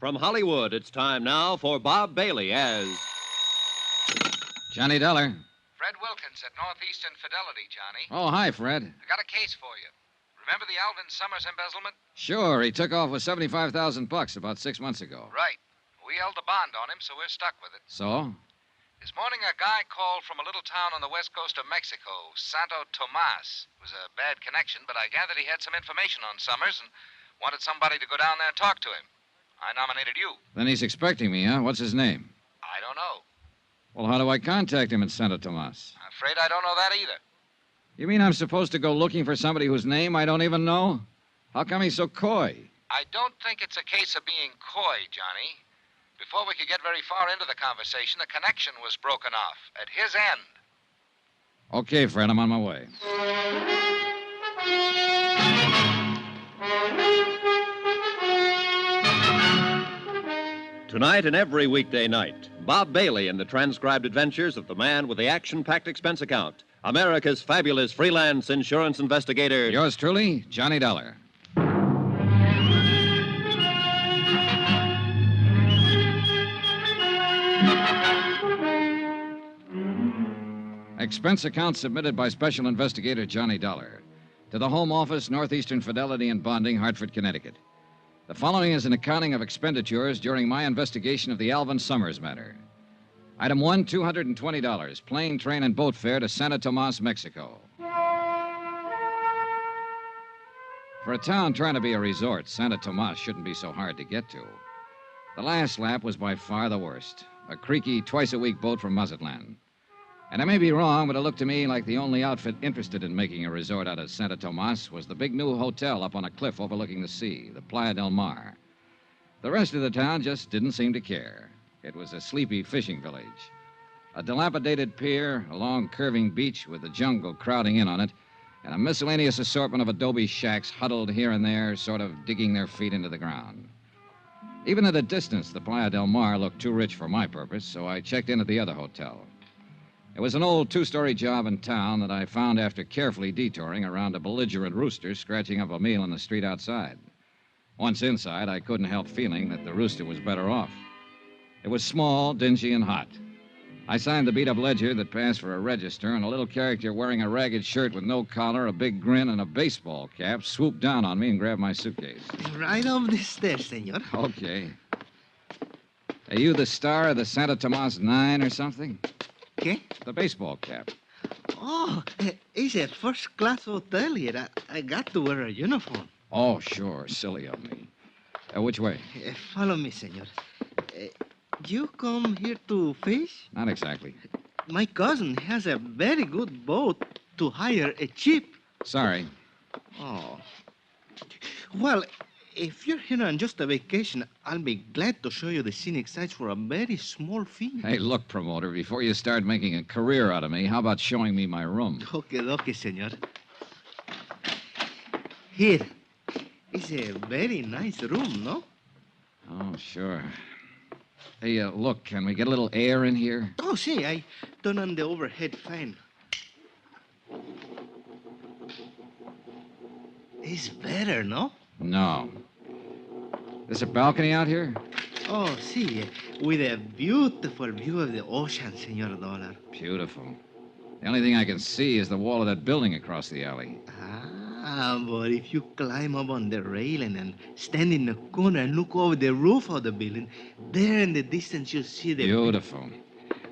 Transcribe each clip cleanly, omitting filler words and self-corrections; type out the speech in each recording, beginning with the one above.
From Hollywood, it's time now for Bob Bailey as... Johnny Dollar. Fred Wilkins at Northeastern Fidelity, Johnny. Oh, hi, Fred. I got a case for you. Remember the Alvin Summers embezzlement? Sure, he took off with $75,000 about 6 months ago. Right. We held the bond on him, so we're stuck with it. So? This morning, a guy called from a little town on the west coast of Mexico, Santo Tomas. It was a bad connection, but I gathered he had some information on Summers and wanted somebody to go down there and talk to him. I nominated you. Then he's expecting me, huh? What's his name? I don't know. Well, how do I contact him in Santo Tomas? I'm afraid I don't know that either. You mean I'm supposed to go looking for somebody whose name I don't even know? How come he's so coy? I don't think it's a case of being coy, Johnny. Before we could get very far into the conversation, the connection was broken off at his end. Okay, Fred, I'm on my way. Tonight and every weekday night, Bob Bailey in the transcribed adventures of the man with the action-packed expense account, America's fabulous freelance insurance investigator. Yours truly, Johnny Dollar. Expense account submitted by Special Investigator Johnny Dollar to the Home Office, Northeastern Fidelity and Bonding, Hartford, Connecticut. The following is an accounting of expenditures during my investigation of the Alvin Summers matter. Item 1, $220, plane, train, and boat fare to Santo Tomas, Mexico. For a town trying to be a resort, Santo Tomas shouldn't be so hard to get to. The last lap was by far the worst. A creaky, twice-a-week boat from Mazatlan. And I may be wrong, but it looked to me like the only outfit interested in making a resort out of Santo Tomas was the big new hotel up on a cliff overlooking the sea, the Playa del Mar. The rest of the town just didn't seem to care. It was a sleepy fishing village. A dilapidated pier, a long curving beach with the jungle crowding in on it, and a miscellaneous assortment of adobe shacks huddled here and there, sort of digging their feet into the ground. Even at a distance, the Playa del Mar looked too rich for my purpose, so I checked in at the other hotel. It was an old two-story job in town that I found after carefully detouring around a belligerent rooster scratching up a meal in the street outside. Once inside, I couldn't help feeling that the rooster was better off. It was small, dingy, and hot. I signed the beat-up ledger that passed for a register, and a little character wearing a ragged shirt with no collar, a big grin, and a baseball cap swooped down on me and grabbed my suitcase. Right up the stairs, senor. Okay. Are you the star of the Santo Tomas 9 or something? ¿Qué? The baseball cap. Oh, it's a first-class hotel here. I got to wear a uniform. Oh, sure. Silly of me. Which way? Follow me, senor. You come here to fish? Not exactly. My cousin has a very good boat to hire a cheap. Sorry. Oh. Well, if you're here on just a vacation, I'll be glad to show you the scenic sights for a very small fee. Hey, look, promoter, before you start making a career out of me, how about showing me my room? Okay, senor. Here. It's a very nice room, no? Oh, sure. Hey, look, can we get a little air in here? Oh, see, I turn on the overhead fan. It's better, no? No. There's a balcony out here? Oh, see, with a beautiful view of the ocean, Senor Dollar. Beautiful. The only thing I can see is the wall of that building across the alley. But if you climb up on the railing and stand in the corner and look over the roof of the building, there in the distance you'll see the... Beautiful.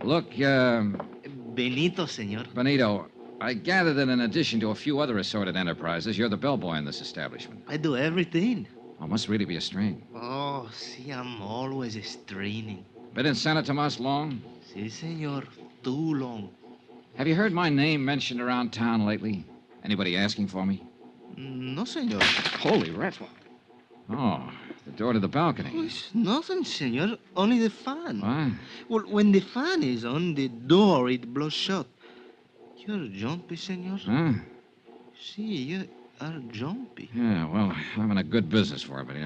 Look, Benito, senor. Benito, I gather that in addition to a few other assorted enterprises, you're the bellboy in this establishment. I do everything. Oh, must really be a strain. Oh, see, I'm always straining. Been in Santo Tomas long? Si, senor. Too long. Have you heard my name mentioned around town lately? Anybody asking for me? No, senor. Holy rats. Oh, the door to the balcony. Oh, it's nothing, senor. Only the fan. What? Well, when the fan is on, the door, it blows shut. You're jumpy, senor. Huh? See, you are jumpy. Yeah, well, I'm in a good business for it, but,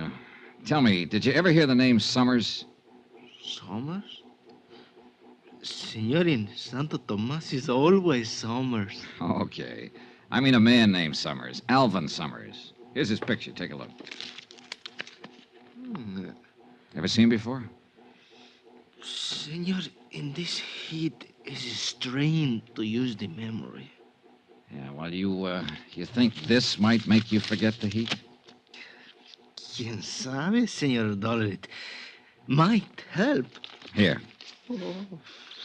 Tell me, did you ever hear the name Summers? Summers? Senor, in Santo Tomas is always Summers. Okay. I mean a man named Summers, Alvin Summers. Here's his picture. Take a look. Ever Ever seen him before? Senor, in this heat, it's strained to use the memory. Yeah, well, you think this might make you forget the heat? ¿Quién sabe, Senor Dollar? It might help. Here. Oh,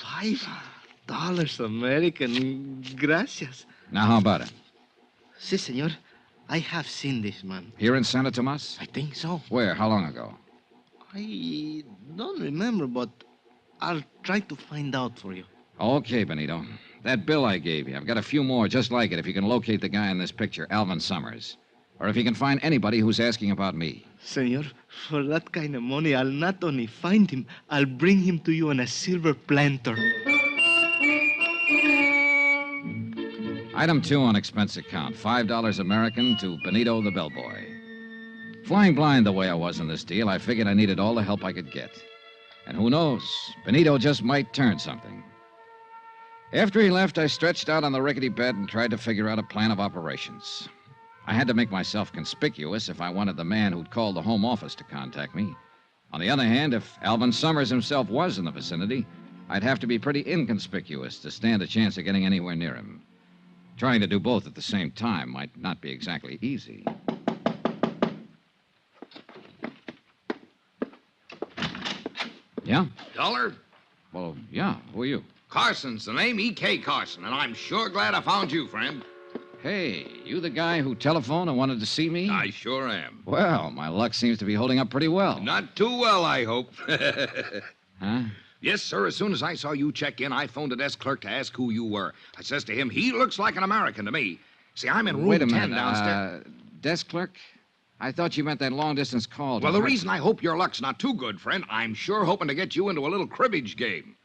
$5 American. Gracias. Now, how about it? Si, senor. I have seen this man. Here in Santa Tomas? I think so. Where? How long ago? I don't remember, but I'll try to find out for you. Okay, Benito. That bill I gave you, I've got a few more just like it if you can locate the guy in this picture, Alvin Summers. Or if you can find anybody who's asking about me. Senor, for that kind of money, I'll not only find him, I'll bring him to you on a silver planter. Item 2 on expense account, $5 American to Benito the bellboy. Flying blind the way I was in this deal, I figured I needed all the help I could get. And who knows, Benito just might turn something. After he left, I stretched out on the rickety bed and tried to figure out a plan of operations. I had to make myself conspicuous if I wanted the man who'd called the home office to contact me. On the other hand, if Alvin Summers himself was in the vicinity, I'd have to be pretty inconspicuous to stand a chance of getting anywhere near him. Trying to do both at the same time might not be exactly easy. Yeah? Dollar? Well, yeah. Who are you? Carson's the name, E.K. Carson, and I'm sure glad I found you, friend. Hey, you the guy who telephoned and wanted to see me? I sure am. Well, my luck seems to be holding up pretty well. Not too well, I hope. Huh? Yes, sir. As soon as I saw you check in, I phoned the desk clerk to ask who you were. I says to him, he looks like an American to me. See, I'm in room Wait a 10 minute. downstairs. Desk clerk? I thought you meant that long-distance call. Well, the reason I hope your luck's not too good, friend, I'm sure hoping to get you into a little cribbage game.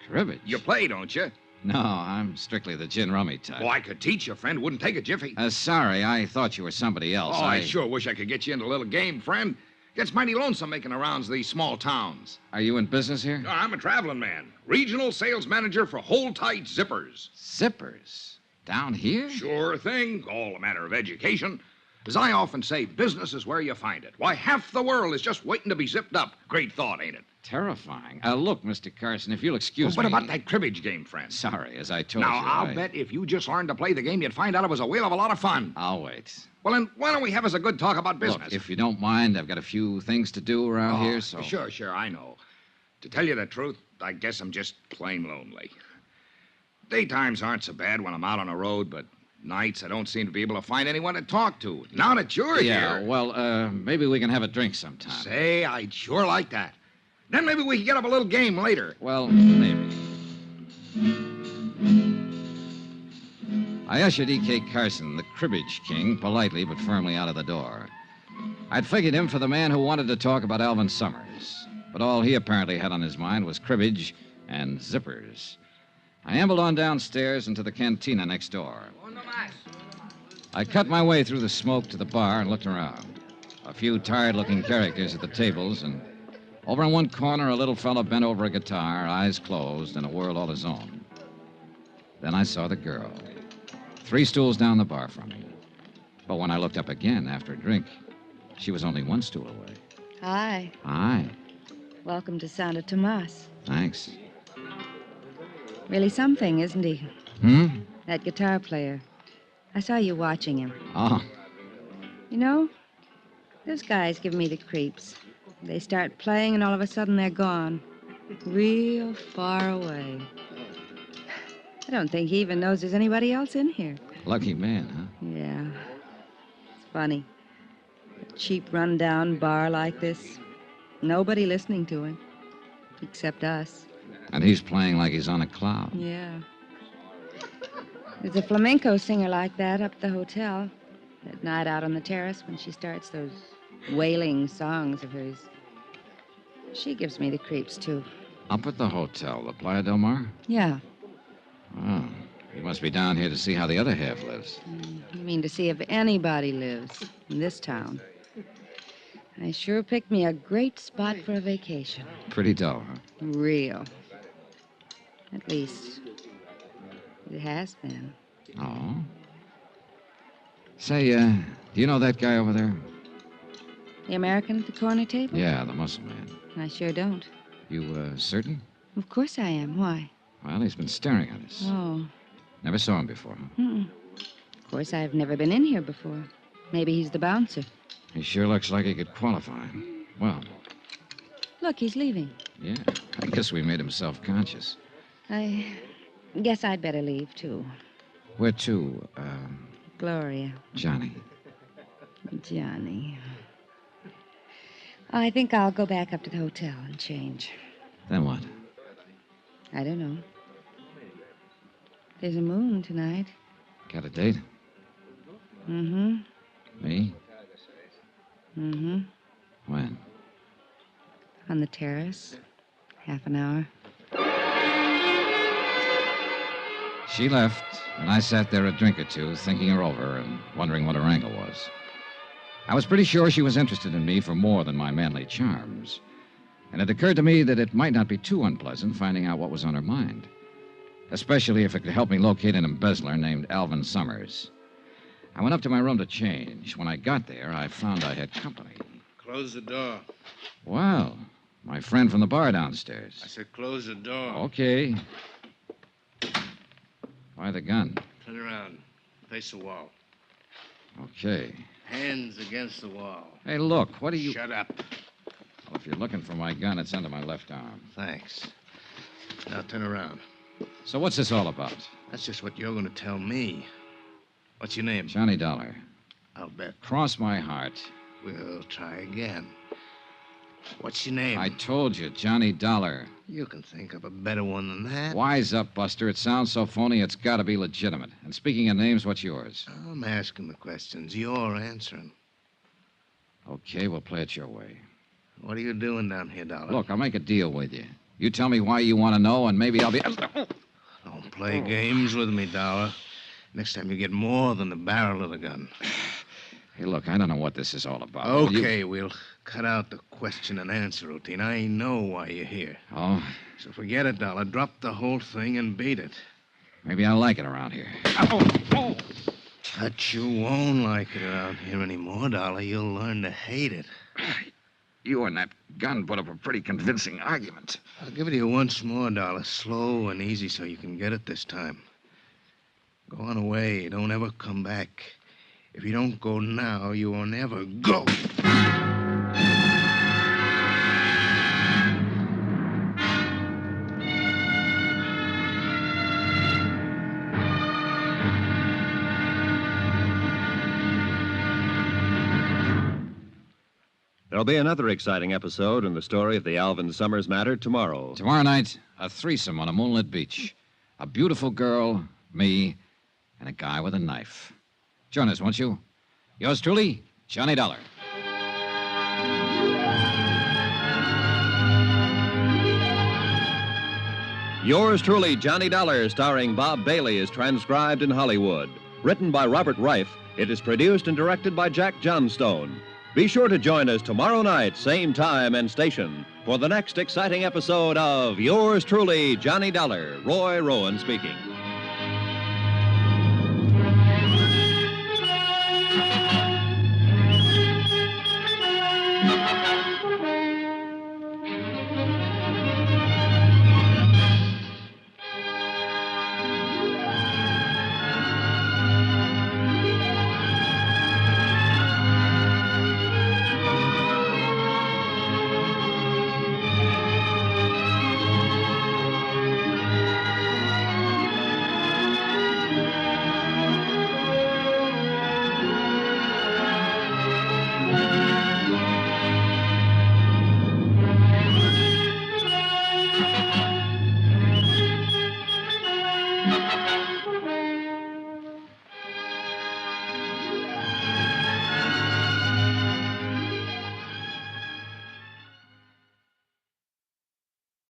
Cribbage? You play, don't you? No, I'm strictly the gin rummy type. Oh, I could teach you, friend. Wouldn't take a jiffy. Sorry, I thought you were somebody else. Oh, I sure wish I could get you into a little game, friend. Gets mighty lonesome making the rounds of these small towns. Are you in business here? No, I'm a traveling man. Regional sales manager for Hold Tight Zippers. Zippers? Down here? Sure thing. All a matter of education. As I often say, business is where you find it. Why, half the world is just waiting to be zipped up. Great thought, ain't it? Terrifying. Look, Mr. Carson, if you'll excuse What me... about that cribbage game, friend? Sorry, as I told Now, you, I'll bet if you just learned to play the game, you'd find out it was a whale of a lot of fun. I'll wait. Well, then, why don't we have us a good talk about business? Look, if you don't mind, I've got a few things to do around here, so... Sure, I know. To tell you the truth, I guess I'm just plain lonely. Daytimes aren't so bad when I'm out on the road, but nights I don't seem to be able to find anyone to talk to. Now that you're Yeah, here... well, maybe we can have a drink sometime. Say, I'd sure like that. Then maybe we can get up a little game later. Well, maybe. I ushered E.K. Carson, the cribbage king, politely but firmly out of the door. I'd figured him for the man who wanted to talk about Alvin Summers, but all he apparently had on his mind was cribbage and zippers. I ambled on downstairs into the cantina next door. I cut my way through the smoke to the bar and looked around. A few tired-looking characters at the tables, and over in one corner, a little fellow bent over a guitar, eyes closed, in a world all his own. Then I saw the girl, 3 stools down the bar from me. But when I looked up again after a drink, she was only 1 stool away. Hi. Hi. Welcome to Santa Tomas. Thanks. Really something, isn't he? That guitar player. I saw you watching him. Oh, You know, those guys give me the creeps. They start playing and all of a sudden they're gone. Real far away. I don't think he even knows there's anybody else in here. lucky man, huh? Yeah. It's funny. A cheap, run-down bar like this. Nobody listening to him. Except us. And he's playing like he's on a cloud. Yeah. There's a flamenco singer like that up at the hotel. At night out on the terrace when she starts those wailing songs of hers. She gives me the creeps, too. Up at the hotel, the Playa del Mar? Yeah. Oh, you must be down here to see how the other half lives. I mean to see if anybody lives in this town. I sure picked me a great spot for a vacation. Pretty dull, huh? Real. At least, it has been. Oh? Say, do you know that guy over there? The American at the corner table? Yeah, the muscle man. I sure don't. You, certain? Of course I am. Why? Well, he's been staring at us. Oh. Never saw him before, huh? Mm-mm. Of course, I've never been in here before. Maybe he's the bouncer. He sure looks like he could qualify. Well, Look, he's leaving. yeah, I guess we made him self-conscious. I guess I'd better leave, too. Where to, Gloria. Johnny? Johnny. I think I'll go back up to the hotel and change. Then what? I don't know. There's a moon tonight. Got a date? Mm-hmm. Me? Mm-hmm. When? On the terrace. Half an hour. She left, and I sat there a drink or two, thinking her over and wondering what her angle was. I was pretty sure she was interested in me for more than my manly charms. And it occurred to me that it might not be too unpleasant finding out what was on her mind. Especially if it could help me locate an embezzler named Alvin Summers. I went up to my room to change. When I got there, I found I had company. Close the door. Well, my friend from the bar downstairs. I said close the door. Okay. Why the gun? Turn around. Face the wall. Okay. Hands against the wall. Hey, look, what are you... Shut up. Well, if you're looking for my gun, it's under my left arm. Thanks. Now turn around. So what's this all about? That's just what you're going to tell me. What's your name? Johnny Dollar. I'll bet. Cross my heart. We'll try again. What's your name? I told you, Johnny Dollar. You can think of a better one than that. Wise up, Buster. It sounds so phony, it's got to be legitimate. And speaking of names, what's yours? I'm asking the questions. You're answering. Okay, we'll play it your way. What are you doing down here, Dollar? Look, I'll make a deal with you. You tell me why you want to know, and maybe I'll be... Don't play games with me, Dollar. Next time you get more than the barrel of the gun. Hey, look, I don't know what this is all about. Will you- Okay, we'll cut out the question and answer routine. I know why you're here. Oh, So forget it, Dollar. Drop the whole thing and beat it. maybe I like it around here. But you won't like it around here anymore, Dollar. You'll learn to hate it. You and that gun put up a pretty convincing argument. I'll give it to you once more, Dollar. Slow and easy so you can get it this time. Go on away. Don't ever come back. If you don't go now, you won't ever go. There'll be another exciting episode in the story of the Alvin Summers matter tomorrow. Tomorrow night, a threesome on a moonlit beach. A beautiful girl, me, and a guy with a knife. Join us, won't you? Yours truly, Johnny Dollar. Yours truly, Johnny Dollar, starring Bob Bailey, is transcribed in Hollywood. Written by Robert Reif, it is produced and directed by Jack Johnstone. Be sure to join us tomorrow night, same time and station, for the next exciting episode of Yours truly, Johnny Dollar. Roy Rowan speaking.